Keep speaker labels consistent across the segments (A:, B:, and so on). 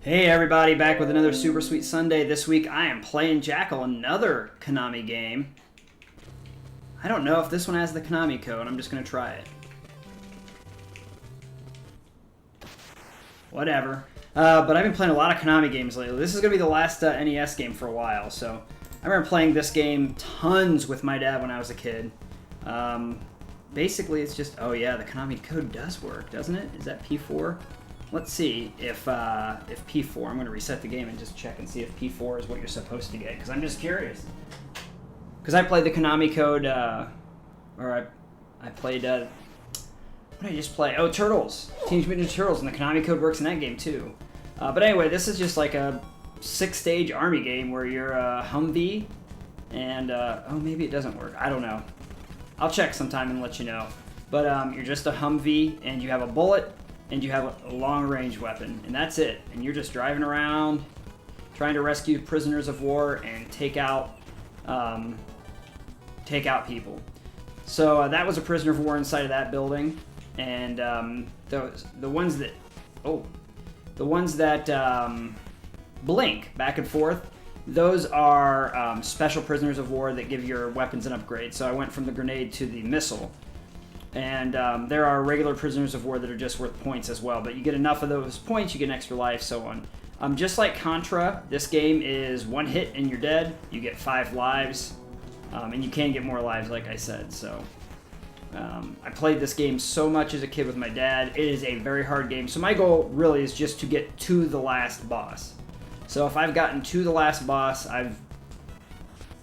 A: Hey everybody, back with another Super Sweet Sunday. This week I am playing Jackal, another Konami game. I don't know if this one has the Konami code, I'm just going to try it. Whatever. But I've been playing a lot of Konami games lately. This is going to be the last NES game for a while, so I remember playing this game tons with my dad when I was a kid. Basically it's just, oh yeah, the Konami code does work, doesn't it? Is that P4? Let's see if P4, I'm going to reset the game and just check and see if P4 is what you're supposed to get, because I'm just curious. Because I played the Konami code, or I played, what did I just play? Oh, Turtles! Teenage Mutant Ninja Turtles, and the Konami code works in that game too. But anyway, this is just like a 6-stage army game where you're a Humvee, and, oh, maybe it doesn't work. I don't know. I'll check sometime and let you know. But you're just a Humvee, and you have a bullet, and you have a long-range weapon, and that's it. And you're just driving around, trying to rescue prisoners of war and take out people. So that was a prisoner of war inside of that building, and the ones that blink back and forth, those are special prisoners of war that give your weapons an upgrade. So I went from the grenade to the missile. And there are regular prisoners of war that are just worth points as well. But you get enough of those points, you get an extra life, so on. Just like Contra, this game is one hit and you're dead. You get 5 lives. And you can get more lives, like I said. So I played this game so much as a kid with my dad. It is a very hard game. So my goal really is just to get to the last boss. So if I've gotten to the last boss, I've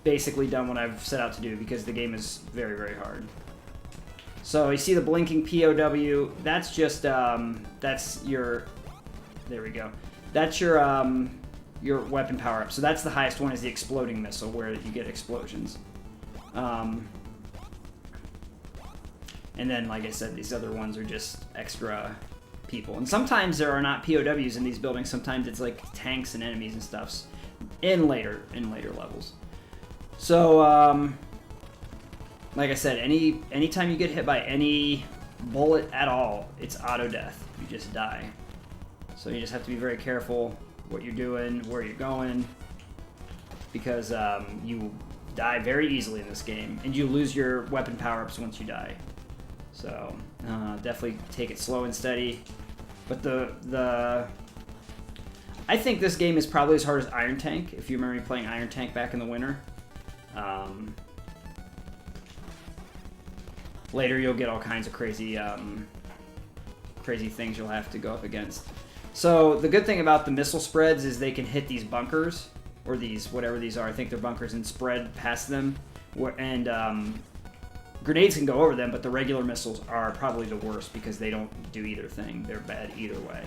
A: basically done what I've set out to do, because the game is very, very hard. So you see the blinking POW, that's just, that's your, there we go. That's your weapon power-up. So that's the highest one, is the exploding missile, where you get explosions. And then, like I said, these other ones are just extra people. And sometimes there are not POWs in these buildings, sometimes it's like tanks and enemies and stuffs in later levels. So, like I said, anytime you get hit by any bullet at all, it's auto death. You just die. So you just have to be very careful what you're doing, where you're going, because you die very easily in this game, and you lose your weapon power-ups once you die. So definitely take it slow and steady. But I think this game is probably as hard as Iron Tank, if you remember me playing Iron Tank back in the winter. Later, you'll get all kinds of crazy things you'll have to go up against. So the good thing about the missile spreads is they can hit these bunkers, or these, whatever these are, I think they're bunkers, and spread past them. And grenades can go over them, but the regular missiles are probably the worst, because they don't do either thing. They're bad either way.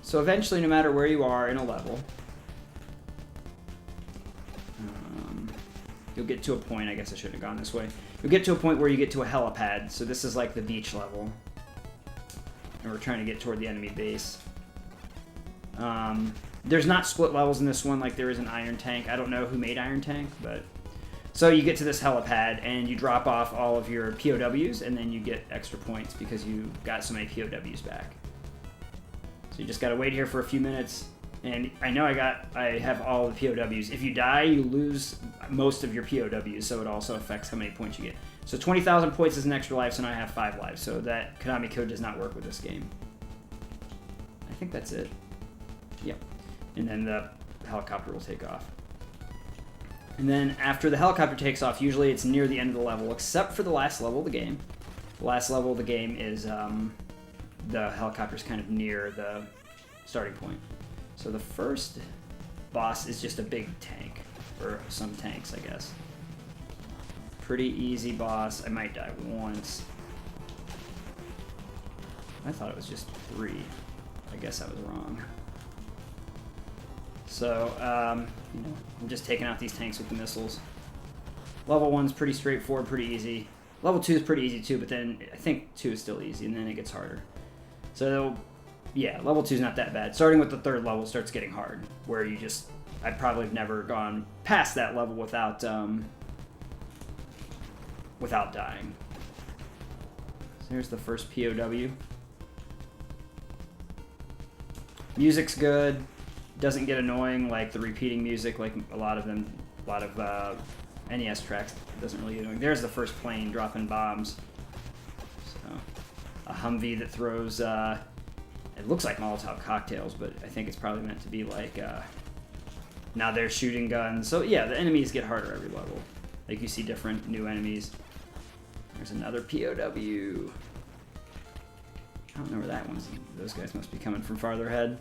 A: So eventually, no matter where you are in a level, you'll get to a point, I guess I shouldn't have gone this way. You'll get to a point where you get to a helipad. So this is like the beach level. And we're trying to get toward the enemy base. There's not split levels in this one like there is in Iron Tank. I don't know who made Iron Tank, but... So you get to this helipad, and you drop off all of your POWs, and then you get extra points because you got so many POWs back. So you just gotta wait here for a few minutes. And I know I have all the POWs. If you die, you lose most of your POWs, so it also affects how many points you get. So 20,000 points is an extra life, so now I have 5 lives. So that Konami code does not work with this game. I think that's it. Yep. And then the helicopter will take off. And then after the helicopter takes off, usually it's near the end of the level, except for the last level of the game. The last level of the game is the helicopter's kind of near the starting point. So the first boss is just a big tank, or some tanks, I guess. Pretty easy boss. I might die once. I thought it was just 3. I guess I was wrong. So, I'm just taking out these tanks with the missiles. Level 1's pretty straightforward, pretty easy. Level 2 is pretty easy too, but then I think 2 is still easy, and then it gets harder. So, yeah, level 2 is not that bad. Starting with the 3rd level starts getting hard, where you just... I'd probably have never gone past that level without dying. So here's the first POW. Music's good. Doesn't get annoying like the repeating music, like a lot of NES tracks. Doesn't really get annoying. There's the first plane dropping bombs. So, a Humvee that throws, it looks like Molotov cocktails, but I think it's probably meant to be like, now they're shooting guns. So yeah, the enemies get harder every level. Like you see different new enemies. There's another POW. I don't know where that one's. Those guys must be coming from farther ahead.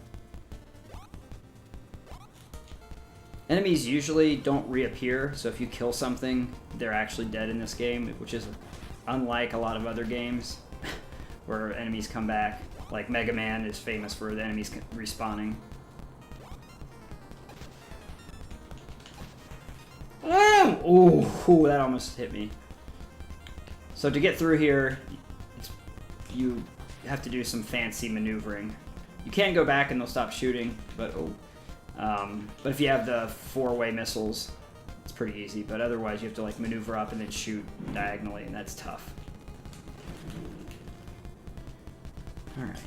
A: Enemies usually don't reappear, so if you kill something, they're actually dead in this game, which is unlike a lot of other games where enemies come back. Like Mega Man is famous for the enemies respawning. Oh, that almost hit me. So to get through here, you have to do some fancy maneuvering. You can go back and they'll stop shooting, but but if you have the 4-way missiles, it's pretty easy. But otherwise, you have to like maneuver up and then shoot diagonally, and that's tough. All right,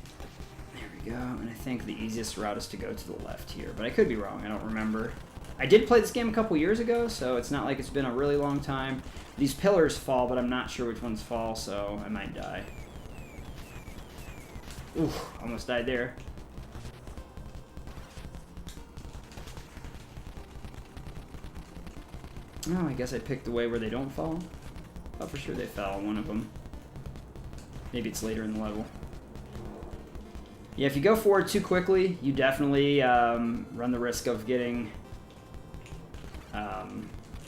A: there we go. And I think the easiest route is to go to the left here, but I could be wrong. I don't remember. I did play this game a couple years ago, so it's not like it's been a really long time. These pillars fall, but I'm not sure which ones fall, so I might die. Ooh, almost died there. Oh, I guess I picked the way where they don't fall. Oh, for sure they fell, one of them. Maybe it's later in the level. Yeah, if you go forward too quickly, you definitely run the risk of getting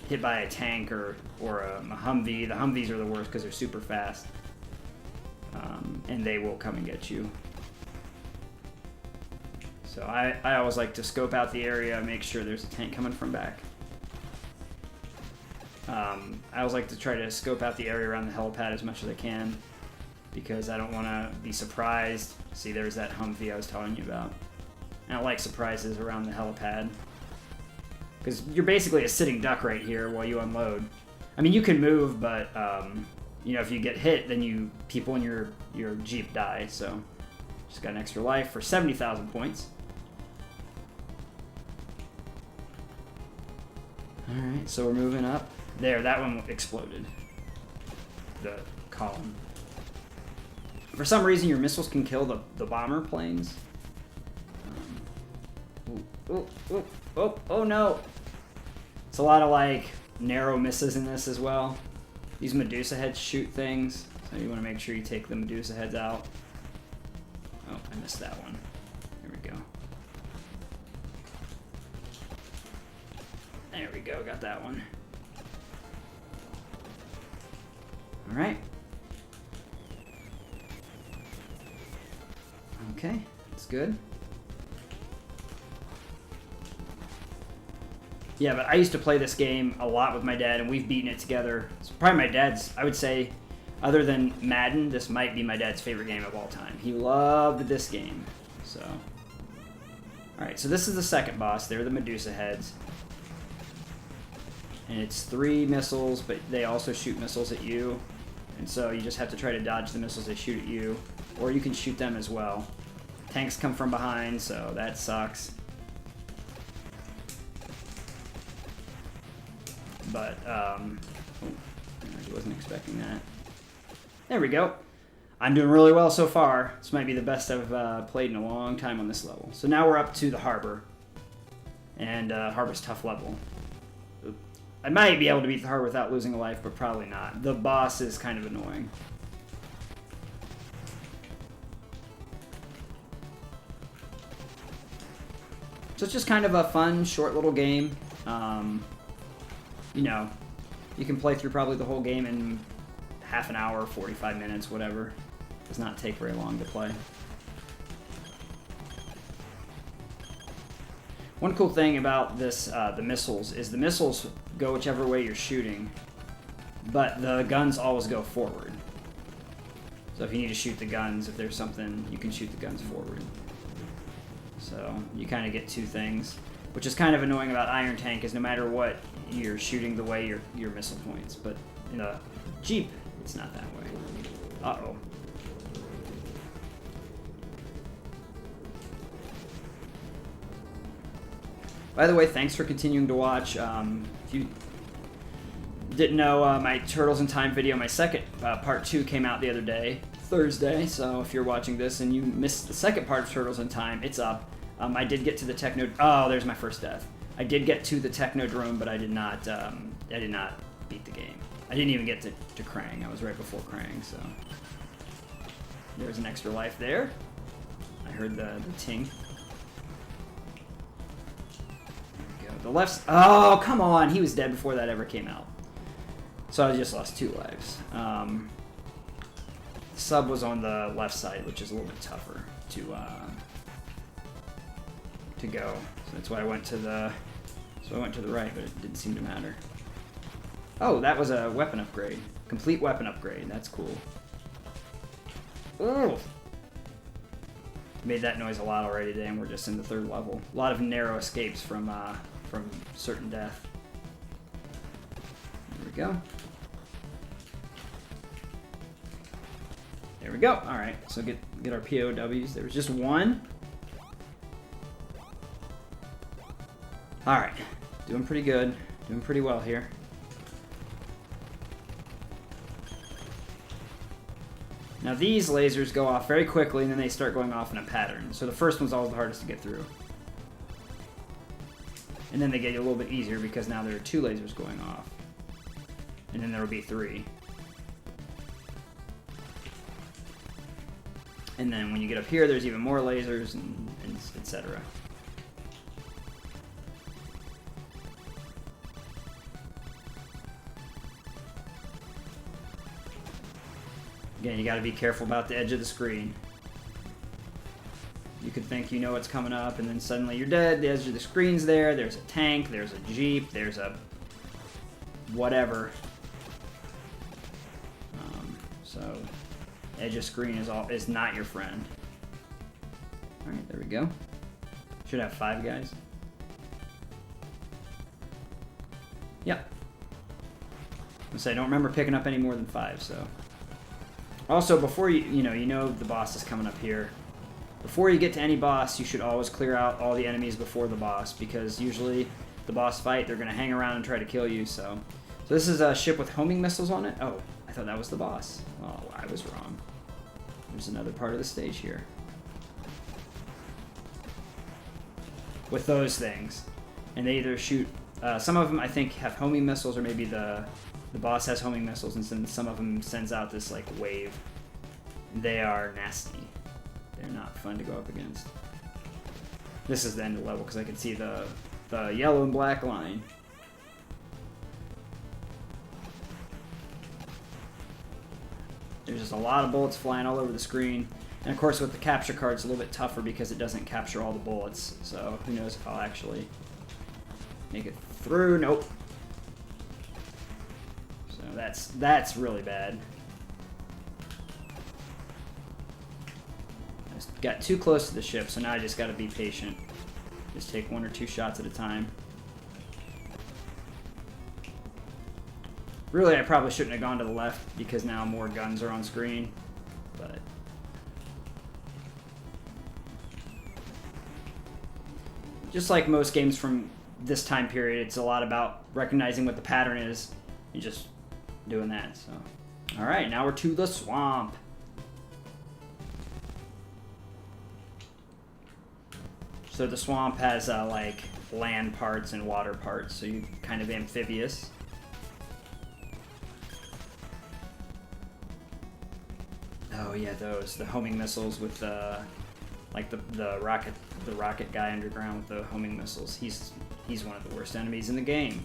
A: hit by a tank or a Humvee. The Humvees are the worst because they're super fast. And they will come and get you. So I always like to scope out the area, make sure there's a tank coming from back. I always like to try to scope out the area around the helipad as much as I can because I don't want to be surprised. See, there's that Humvee I was telling you about. I don't like surprises around the helipad because you're basically a sitting duck right here while you unload. I mean, you can move, but you know, if you get hit, then people in your Jeep die. So just got an extra life for 70,000 points. All right, so we're moving up. There, that one exploded. The column. For some reason, your missiles can kill the bomber planes. Oh no! It's a lot of like narrow misses in this as well. These Medusa heads shoot things, so you want to make sure you take the Medusa heads out. Oh, I missed that one. There we go. There we go, got that one. All right. Okay, that's good. Yeah, but I used to play this game a lot with my dad, and we've beaten it together. It's probably my dad's, I would say, other than Madden, this might be my dad's favorite game of all time. He loved this game, so. All right, so this is the second boss. They're the Medusa heads. And it's 3 missiles, but they also shoot missiles at you. And so you just have to try to dodge the missiles they shoot at you, or you can shoot them as well. Tanks come from behind, so that sucks. But, I wasn't expecting that. There we go. I'm doing really well so far. This might be the best I've played in a long time on this level. So now we're up to the harbor. And harbor's tough level. I might be able to beat the harbor without losing a life, but probably not. The boss is kind of annoying. So it's just kind of a fun, short little game. You know, you can play through probably the whole game in half an hour, 45 minutes, whatever. It does not take very long to play. One cool thing about this, the missiles, is the missiles go whichever way you're shooting, but the guns always go forward. So if you need to shoot the guns, if there's something, you can shoot the guns forward. So you kind of get 2 things, which is kind of annoying about Iron Tank, is no matter what, you're shooting the way your missile points. But in a Jeep, it's not that way. Uh-oh. By the way, thanks for continuing to watch. If you didn't know, my Turtles in Time video, my second part 2 came out the other day, Thursday. So if you're watching this and you missed the second part of Turtles in Time, it's up. I did get to the Techno. Oh, there's my first death. I did get to the Technodrome, but I did not. I did not beat the game. I didn't even get to Krang. I was right before Krang, so there's an extra life there. I heard the ting. There we go. The left. Oh, come on! He was dead before that ever came out. So I just lost 2 lives. The sub was on the left side, which is a little bit tougher to go. So that's why I went to the. So I went to the right, but it didn't seem to matter. Oh, that was a weapon upgrade. Complete weapon upgrade. That's cool. Oh! Made that noise a lot already today, and we're just in the 3rd level. A lot of narrow escapes from certain death. There we go. There we go. All right, so get our POWs. There was just 1. All right, doing pretty good. Doing pretty well here. Now these lasers go off very quickly, and then they start going off in a pattern. So the first one's always the hardest to get through. And then they get a little bit easier because now there are 2 lasers going off. And then there will be 3. And then when you get up here, there's even more lasers, and etc. Again, you got to be careful about the edge of the screen. You could think you know what's coming up, and then suddenly you're dead. The edge of the screen's there. There's a tank. There's a jeep. There's a whatever. So, edge of screen is not your friend. All right, there we go. Should have 5 guys. Yep. I don't remember picking up any more than 5. So. Also, before you know the boss is coming up here. Before you get to any boss, you should always clear out all the enemies before the boss, because usually the boss fight, they're going to hang around and try to kill you. So this is a ship with homing missiles on it. Oh, I thought that was the boss. Oh, I was wrong. There's another part of the stage here. With those things. And they either shoot... some of them, I think, have homing missiles, or maybe the boss has homing missiles, and then some of them sends out this, like, wave. They are nasty. They're not fun to go up against. This is the end of the level, because I can see the yellow and black line. There's just a lot of bullets flying all over the screen. And of course with the capture card it's a little bit tougher because it doesn't capture all the bullets. So who knows if I'll actually make it through. Nope. So that's really bad. I just got too close to the ship, so now I just gotta be patient. Just take 1 or 2 shots at a time. Really, I probably shouldn't have gone to the left because now more guns are on screen, but... Just like most games from this time period, it's a lot about recognizing what the pattern is and just doing that, so... Alright, now we're to the swamp. So the swamp has, like, land parts and water parts, so you're kind of amphibious. Oh yeah, the homing missiles with like the rocket guy underground with the homing missiles. He's one of the worst enemies in the game.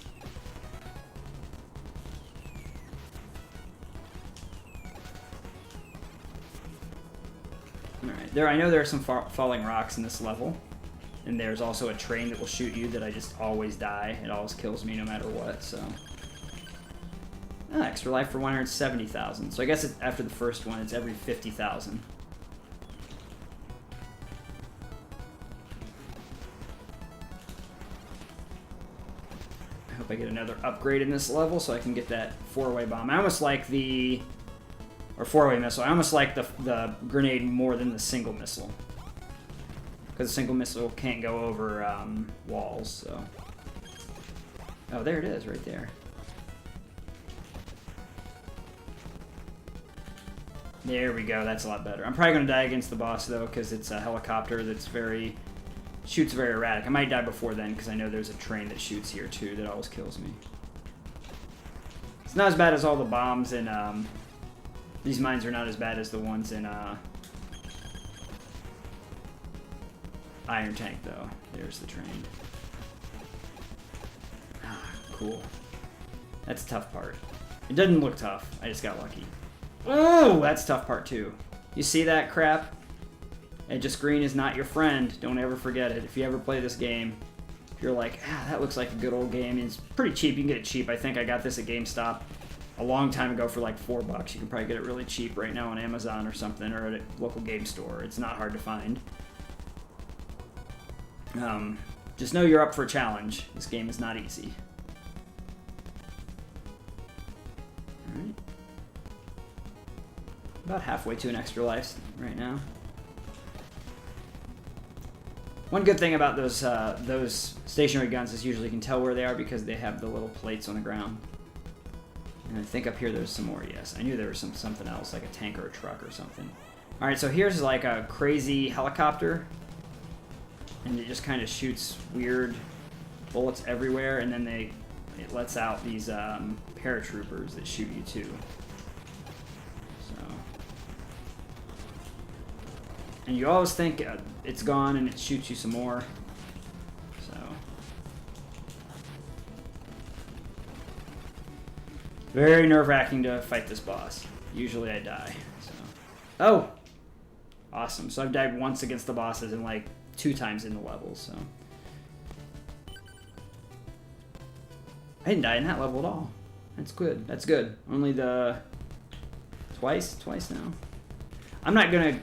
A: All right, I know there are some falling rocks in this level, and there's also a train that will shoot you that I just always die. It always kills me no matter what. So. Extra life for 170,000. So I guess after the first one, it's every 50,000. I hope I get another upgrade in this level so I can get that 4-way bomb. I almost like the... Or 4-way missile. I almost like the grenade more than the single missile. because a single missile can't go over walls. So, oh, there it is, right there. There we go. That's a lot better. I'm probably gonna die against the boss though, because it's a helicopter that's shoots very erratic. I might die before then because I know there's a train that shoots here too that always kills me. It's not as bad as all the bombs in these mines are not as bad as the ones in Iron Tank though. There's the train. Ah, cool. That's a tough part. It doesn't look tough. I just got lucky. Oh, that's the tough part too. You see that crap? Just green is not your friend. Don't ever forget it. If you ever play this game, if you're like, that looks like a good old game. It's pretty cheap. You can get it cheap. I think I got this at GameStop a long time ago for like $4. You can probably get it really cheap right now on Amazon or something, or at a local game store. It's not hard to find. Just know you're up for a challenge. This game is not easy. Alright. About halfway to an extra life right now. One good thing about those stationary guns is usually you can tell where they are because they have the little plates on the ground. And I think up here there's some more. Yes, I knew there was something else, like a tank or a truck or something. All right, so here's like a crazy helicopter, and it just kind of shoots weird bullets everywhere, and then it lets out these paratroopers that shoot you too. And you always think it's gone and it shoots you some more. So. Very nerve-wracking to fight this boss. Usually I die. So. Oh! Awesome. So I've died once against the bosses and like 2 times in the levels, so. I didn't die in that level at all. That's good. That's good. Only the... Twice now. I'm not gonna...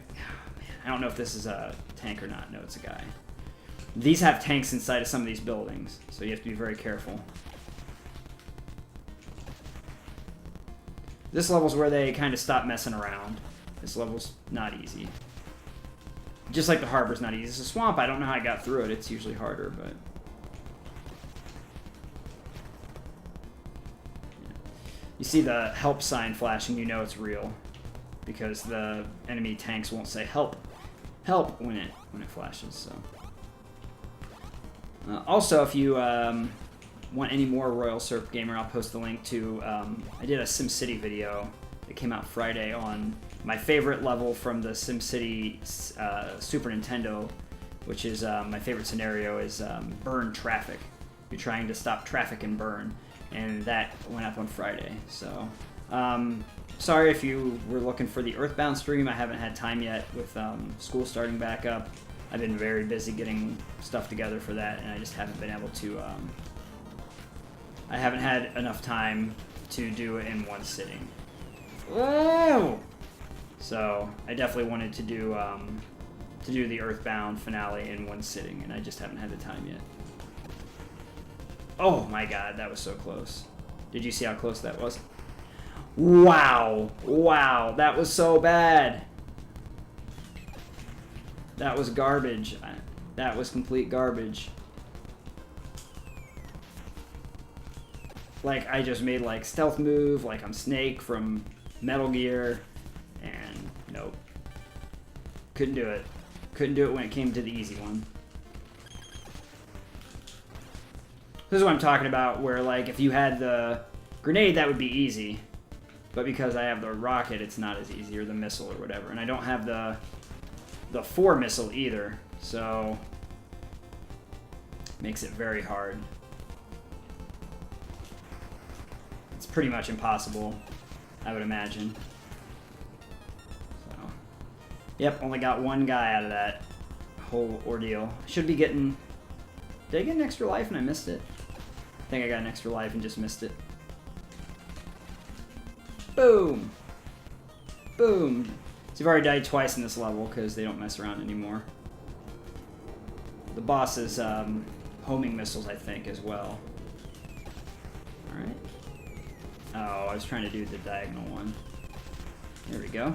A: I don't know if this is a tank or not. No, it's a guy. These have tanks inside of some of these buildings, so you have to be very careful. This level's where they kind of stop messing around. This level's not easy. Just like the harbor's not easy. It's a swamp. I don't know how I got through it. It's usually harder, but... Yeah. You see the help sign flashing, you know it's real. Because the enemy tanks won't say help when it flashes. So also, if you want any more Royal Surf Gamer, I'll post the link to I did a SimCity video that came out Friday on my favorite level from the SimCity Super Nintendo, which is my favorite scenario is burn traffic. You're trying to stop traffic and burn, and that went up on Friday. So sorry if you were looking for the Earthbound stream. I haven't had time yet with school starting back up. I've been very busy getting stuff together for that, and I just haven't been able to... I haven't had enough time to do it in one sitting. Whoa! So I definitely wanted to do the Earthbound finale in one sitting, and I just haven't had the time yet. Oh my god, that was so close. Did you see how close that was? Wow. Wow, that was so bad. That was garbage. That was complete garbage. Like, I just made, like, stealth move, like I'm Snake from Metal Gear, and nope. Couldn't do it. Couldn't do it when it came to the easy one. This is what I'm talking about, where, like, if you had the grenade, that would be easy. But because I have the rocket, it's not as easy, or the missile or whatever. And I don't have the 4 missile either, so makes it very hard. It's pretty much impossible, I would imagine. So, yep, only got one guy out of that whole ordeal. Should be getting... Did I get an extra life and I missed it? I think I got an extra life and just missed it. Boom! Boom! So you've already died twice in this level because they don't mess around anymore. The boss is homing missiles, I think, as well. Alright. Oh, I was trying to do the diagonal one. There we go.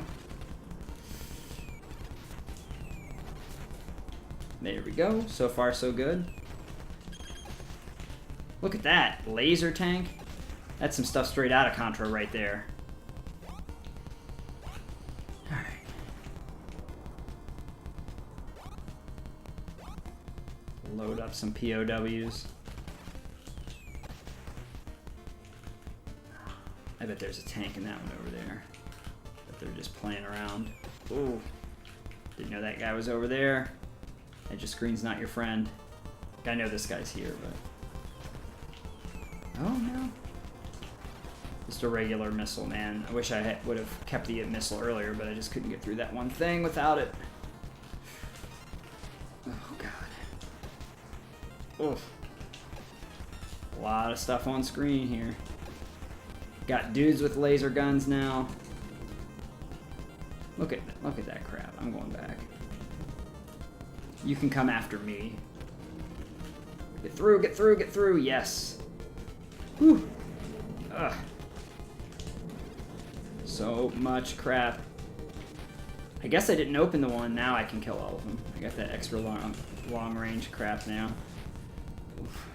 A: There we go. So far, so good. Look at that. Laser tank. That's some stuff straight out of Contra right there. Alright. Load up some POWs. I bet there's a tank in that one over there. But they're just playing around. Ooh. Didn't know that guy was over there. Edge of screen's not your friend. I know this guy's here, but... Oh, no. Just a regular missile, man. I wish I would have kept the missile earlier, but I just couldn't get through that one thing without it. Oh, God. Oof. A lot of stuff on screen here. Got dudes with laser guns now. Look at that crap. I'm going back. You can come after me. Get through, get through, get through. Yes. Whew. Ugh. So much crap. I guess I didn't open the one. Now I can kill all of them. I got that extra long range crap now. Oof.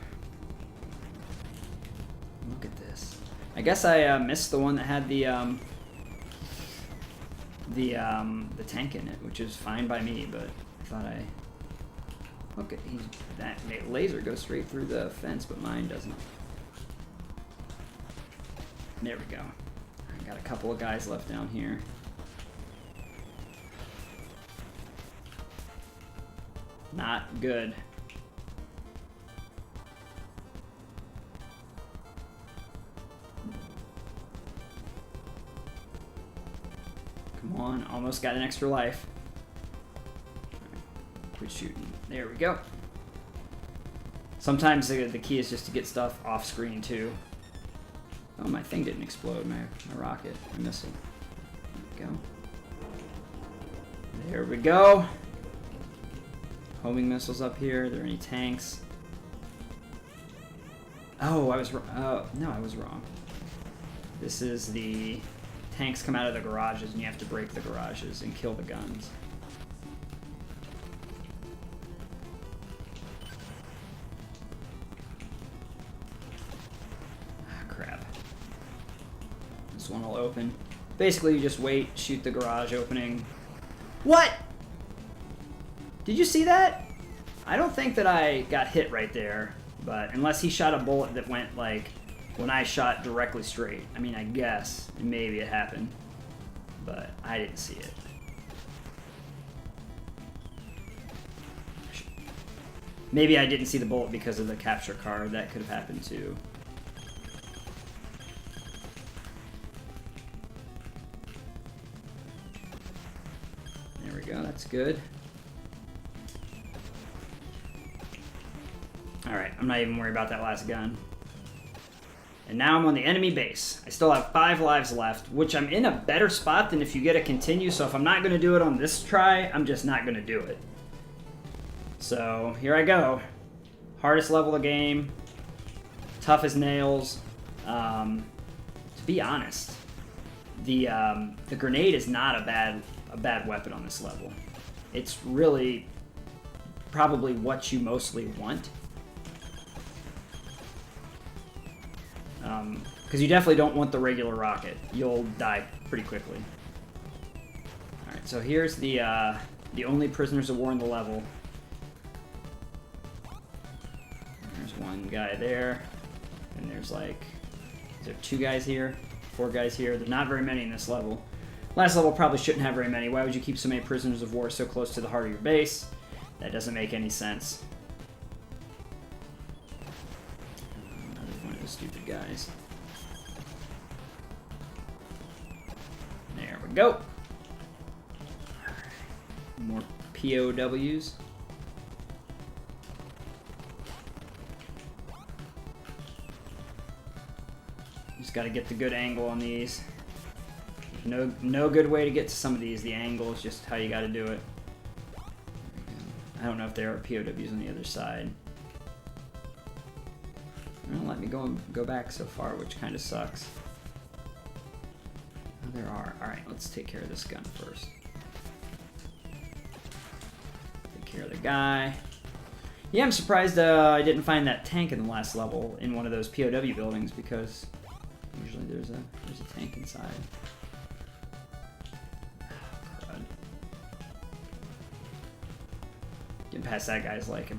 A: Look at this. I guess I missed the one that had the tank in it, which is fine by me, but I thought I... Look at that laser goes straight through the fence, but mine doesn't. There we go. I got a couple of guys left down here. Not good. Come on, almost got an extra life. Quit shooting. There we go. Sometimes the key is just to get stuff off screen too. Oh, my thing didn't explode, my rocket, my missile. There we go. There we go. Homing missiles up here. Are there any tanks? Oh, I was wrong. No, I was wrong. This is the tanks come out of the garages, and you have to break the garages and kill the guns. This one will open. Basically, you just wait, shoot the garage opening. What? Did you see that? I don't think that I got hit right there, but unless he shot a bullet that went like when I shot directly straight. I mean, I guess maybe it happened, but I didn't see it. Maybe I didn't see the bullet because of the capture card. That could have happened too. There we go, that's good. Alright, I'm not even worried about that last gun. And now I'm on the enemy base. I still have 5 lives left, which I'm in a better spot than if you get a continue, so if I'm not going to do it on this try, I'm just not going to do it. So, here I go. Hardest level of the game. Tough as nails. To be honest, the grenade is not a bad weapon on this level. It's really probably what you mostly want. Because you definitely don't want the regular rocket. You'll die pretty quickly. Alright, so here's the only prisoners of war in the level. There's one guy there. And there's like... Is there 2 guys here? 4 guys here? There's not very many in this level. Last level probably shouldn't have very many. Why would you keep so many prisoners of war so close to the heart of your base? That doesn't make any sense. Another one of those stupid guys. There we go. More POWs. Just gotta get the good angle on these. No good way to get to some of these. The angle is just how you gotta do it. I don't know if there are POWs on the other side. They don't let me go back so far, which kind of sucks. Oh, there are. Alright, let's take care of this gun first. Take care of the guy. Yeah, I'm surprised I didn't find that tank in the last level in one of those POW buildings, because usually there's a tank inside. Oh, crud. Getting past that guy's like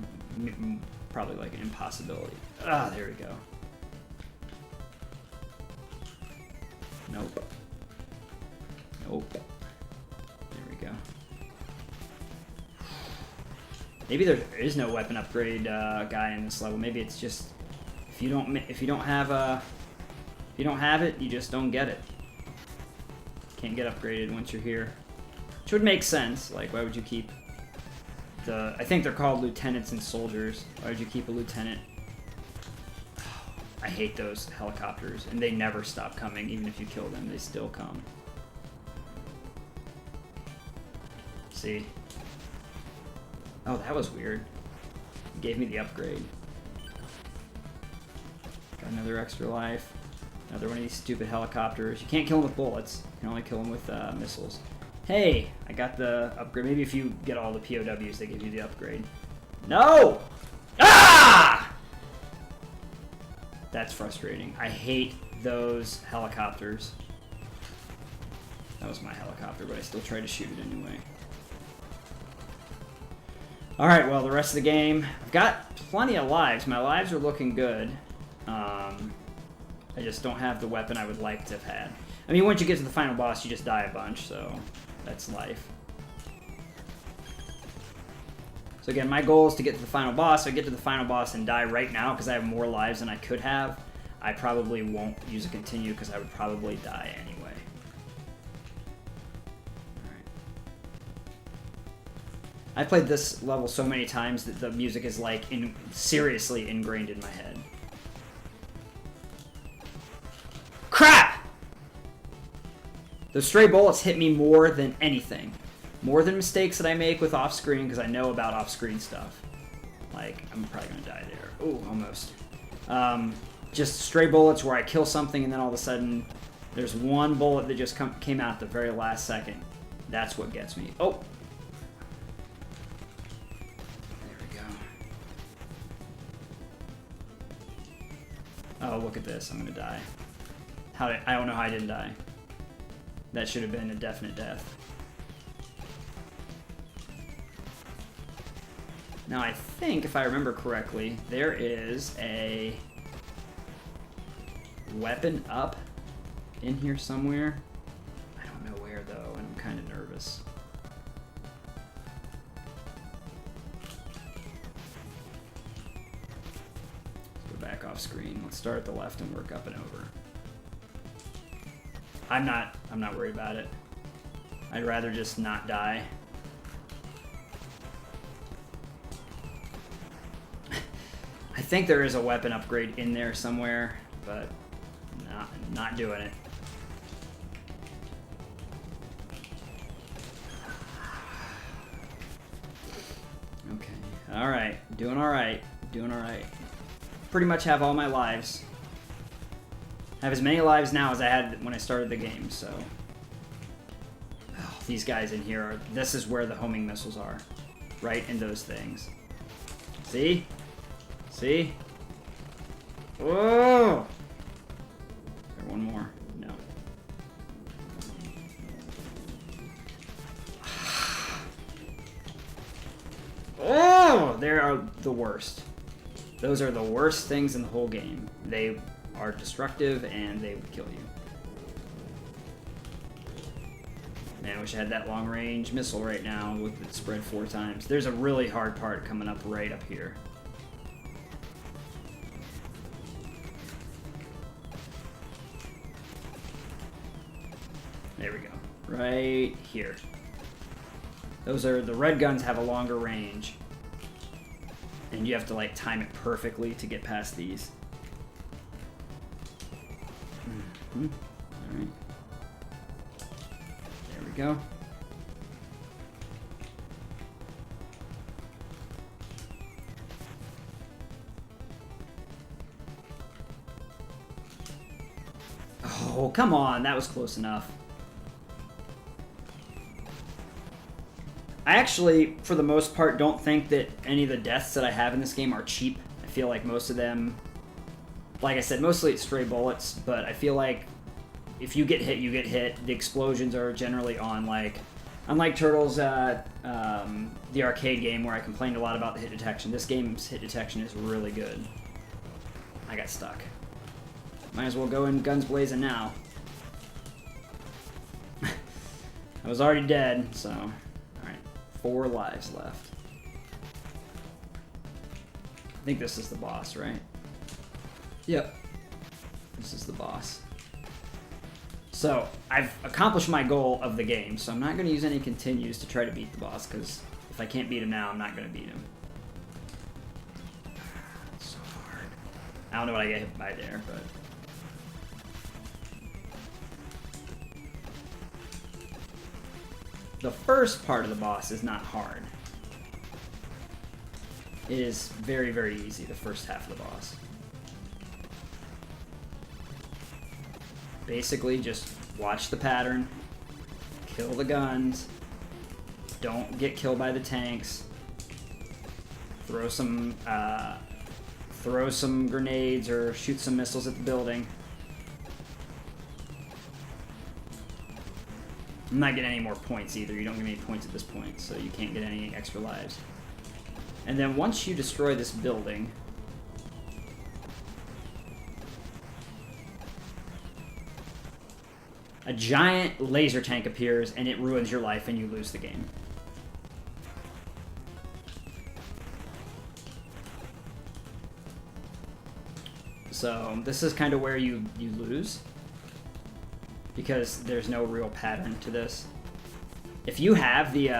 A: probably like an impossibility. Ah, there we go. Nope. Nope. There we go. Maybe there is no weapon upgrade guy in this level. Maybe it's just if you don't have it, you just don't get it. Can't get upgraded once you're here, which would make sense. Like, why would you keep I think they're called lieutenants and soldiers. Why would you keep a lieutenant? I hate those helicopters, and they never stop coming. Even if you kill them, they still come. See? Oh, that was weird. It gave me the upgrade. Got another extra life. Another one of these stupid helicopters. You can't kill them with bullets. You can only kill them with missiles. Hey, I got the upgrade. Maybe if you get all the POWs, they give you the upgrade. No! Ah! That's frustrating. I hate those helicopters. That was my helicopter, but I still tried to shoot it anyway. Alright, well, the rest of the game. I've got plenty of lives. My lives are looking good. I just don't have the weapon I would like to have had. I mean, once you get to the final boss, you just die a bunch, so that's life. So again, my goal is to get to the final boss. If I get to the final boss and die right now because I have more lives than I could have, I probably won't use a continue because I would probably die anyway. Alright. I played this level so many times that the music is like seriously ingrained in my head. Crap! Those stray bullets hit me more than anything. More than mistakes that I make with off-screen, because I know about off-screen stuff. Like, I'm probably going to die there. Ooh, almost. Just stray bullets where I kill something and then all of a sudden there's one bullet that just came out at the very last second. That's what gets me. Oh! There we go. Oh, look at this. I'm going to die. I don't know how I didn't die. That should have been a definite death. Now, I think, if I remember correctly, there is a weapon up in here somewhere. I don't know where, though, and I'm kind of nervous. Let's go back off screen. Let's start at the left and work up and over. I'm not worried about it. I'd rather just not die. I think there is a weapon upgrade in there somewhere, but not doing it. Okay. Alright. Doing alright. Doing alright. Pretty much have all my lives. I have as many lives now as I had when I started the game, so... Oh, these guys in here are... This is where the homing missiles are. Right in those things. See? See? Whoa! Is there one more? No. Oh! They are the worst. Those are the worst things in the whole game. They are destructive and they would kill you. Man, I wish I had that long range missile right now with it spread 4 times. There's a really hard part coming up right up here. There we go. Right here. Those are, the red guns have a longer range. And you have to like time it perfectly to get past these. Alright. There we go. Oh, come on. That was close enough. I actually, for the most part, don't think that any of the deaths that I have in this game are cheap. I feel like most of them, like I said, mostly it's stray bullets, but I feel like if you get hit, you get hit. The explosions are generally on, like, unlike Turtles, the arcade game where I complained a lot about the hit detection, this game's hit detection is really good. I got stuck. Might as well go in guns blazing now. I was already dead, so... Alright, 4 lives left. I think this is the boss, right? Yep. This is the boss. So, I've accomplished my goal of the game, so I'm not going to use any continues to try to beat the boss, because if I can't beat him now, I'm not going to beat him. It's so hard. I don't know what I get hit by there, but... The first part of the boss is not hard. It is very, very easy, the first half of the boss. Basically, just watch the pattern, kill the guns, don't get killed by the tanks, throw some grenades or shoot some missiles at the building. I'm not getting any more points either. You don't get any points at this point, so you can't get any extra lives. And then once you destroy this building, a giant laser tank appears and it ruins your life and you lose the game. So this is kind of where you lose, because there's no real pattern to this. If you have the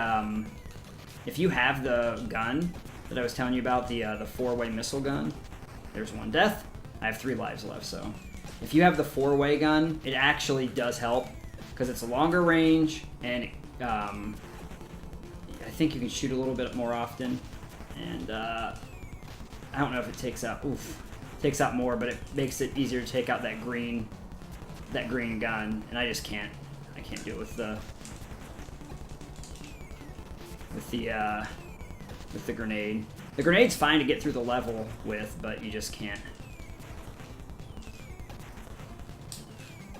A: gun that I was telling you about, the 4-way missile gun, there's 1 death. I have 3 lives left, so if you have the 4-way gun, it actually does help, because it's a longer range, and I think you can shoot a little bit more often, and I don't know if it takes out more, but it makes it easier to take out that green gun, and I just can't do it with the grenade. The grenade's fine to get through the level with, but you just can't.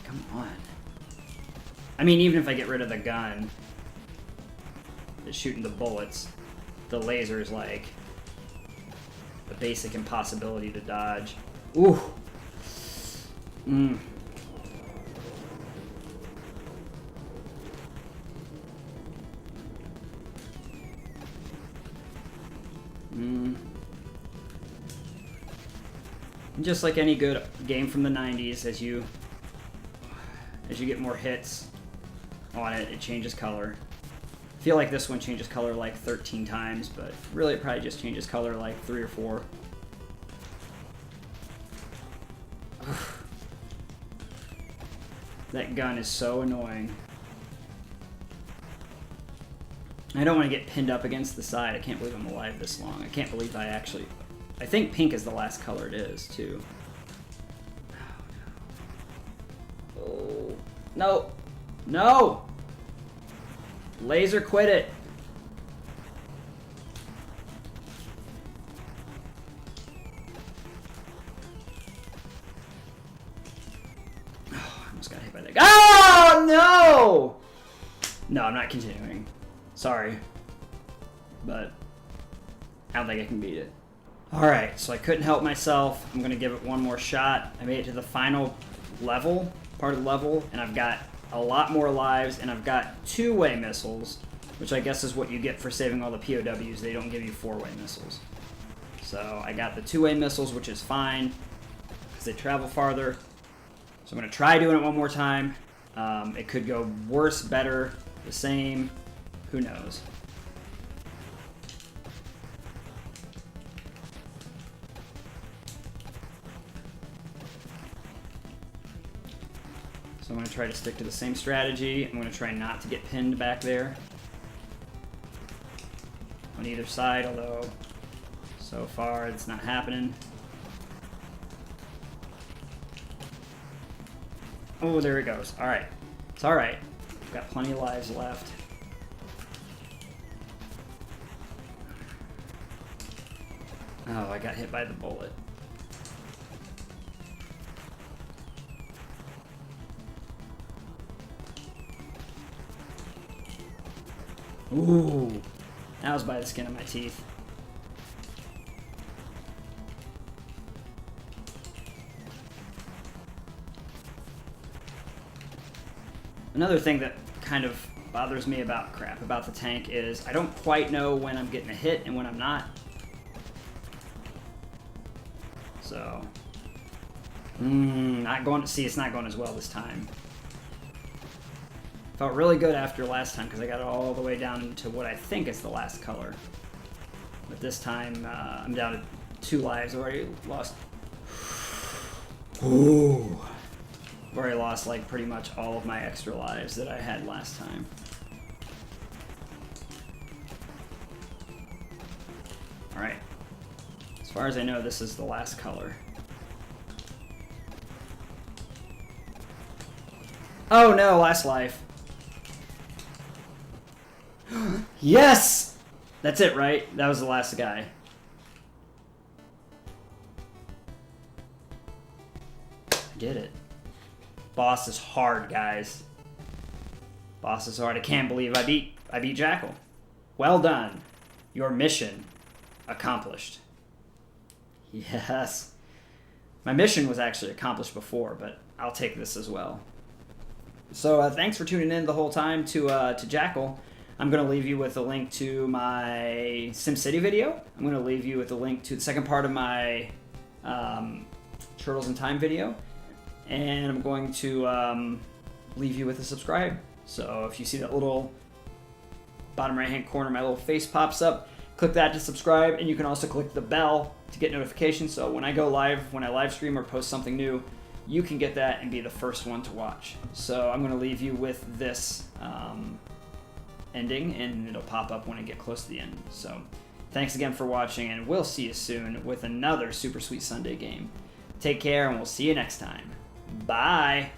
A: Come on. I mean, even if I get rid of the gun that's shooting the bullets, the laser is like a basic impossibility to dodge. Ooh. Just like any good game from the 90s, as you get more hits on it, it changes color. I feel like this one changes color like 13 times, but really it probably just changes color like 3 or 4. That gun is so annoying. I don't want to get pinned up against the side. I can't believe I'm alive this long. I can't believe I think pink is the last color it is, too. Oh, no. No! Laser, quit it. Oh, I almost got hit by that guy. Oh, no! No, I'm not continuing. Sorry. But I don't think I can beat it. Alright, so I couldn't help myself. I'm going to give it one more shot. I made it to the final level, part of the level, and I've got a lot more lives, and I've got 2-way missiles, which I guess is what you get for saving all the POWs. They don't give you 4-way missiles. So I got the 2-way missiles, which is fine, because they travel farther. So I'm going to try doing it one more time. It could go worse, better, the same. Who knows? So I'm going to try to stick to the same strategy. I'm going to try not to get pinned back there on either side, although so far it's not happening. Oh, there it goes. Alright. It's alright. I've got plenty of lives left. Oh, I got hit by the bullet. Ooh, that was by the skin of my teeth. Another thing that kind of bothers me about the tank is I don't quite know when I'm getting a hit and when I'm not. So, not going to see. It's not going as well this time. Felt really good after last time because I got it all the way down to what I think is the last color. But this time I'm down to 2 lives. I've already lost. Ooh. I've already lost like pretty much all of my extra lives that I had last time. All right. As far as I know, this is the last color. Oh no, last life. Yes! That's it, right? That was the last guy. I did it. Boss is hard, guys. Boss is hard. I can't believe I beat Jackal. Well done. Your mission accomplished. Yes. My mission was actually accomplished before, but I'll take this as well. So thanks for tuning in the whole time to Jackal. I'm going to leave you with a link to my SimCity video. I'm going to leave you with a link to the second part of my Turtles in Time video. And I'm going to leave you with a subscribe. So if you see that little bottom right hand corner, my little face pops up, click that to subscribe. And you can also click the bell to get notifications. So when I go live, when I live stream or post something new, you can get that and be the first one to watch. So I'm going to leave you with this ending, and it'll pop up when I get close to the end. So thanks again for watching, and we'll see you soon with another Super Sweet Sunday game. Take care, and we'll see you next time. Bye!